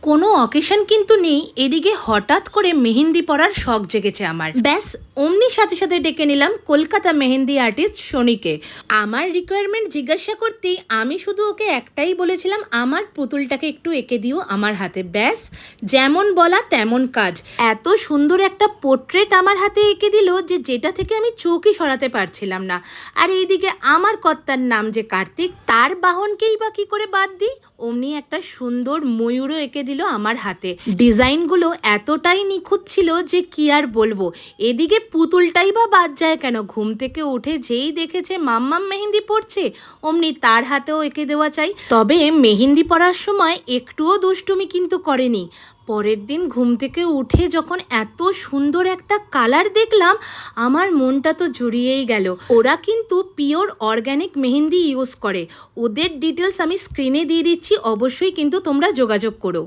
কোনো অকেশন কিন্তু নেই, এদিকে হঠাৎ করে মেহেন্দি পরার শখ জেগেছে আমার। ব্যাস অমনি সাথে সাথে ডেকে নিলাম কলকাতা মেহেন্দি আর্টিস্ট শনিকে। আমার রিকোয়ারমেন্ট জিজ্ঞাসা করতেই আমি শুধু ওকে একটাই বলেছিলাম, আমার পুতুলটাকে একটু এঁকে দিও আমার হাতে। ব্যাস যেমন বলা তেমন কাজ। এত সুন্দর একটা পোর্ট্রেট আমার হাতে এঁকে দিল যে যেটা থেকে আমি চোখই সরাতে পারছিলাম না। আর এইদিকে আমার কর্তার নাম যে কার্তিক, তার বাহনকেই বা কি করে বাদ দিই, অমনি একটা সুন্দর ময়ূরও এঁকে দিল আমার হাতে। ডিজাইনগুলো এতটাই নিখুঁত ছিল যে কি আর বলবো। এদিকে পুতুলটাই বা বাদ যায় কেন, ঘুম থেকে উঠে যেই দেখেছে মাম্মাম মেহেন্দি পড়ছে অমনি তার হাতেও এঁকে দেওয়া চাই। তবে মেহেন্দি পড়ার সময় একটুও দুষ্টুমি কিন্তু করেনি। পরের দিন ঘুম থেকে উঠে যখন এত সুন্দর একটা কালার দেখলাম, আমার মনটা তো জুড়িয়েই গেল। ওরা কিন্তু পিওর অর্গ্যানিক মেহেন্দি ইউজ করে। ওদের ডিটেলস আমি স্ক্রিনে দিয়ে দিচ্ছি, অবশ্যই কিন্তু তোমরা যোগাযোগ করো।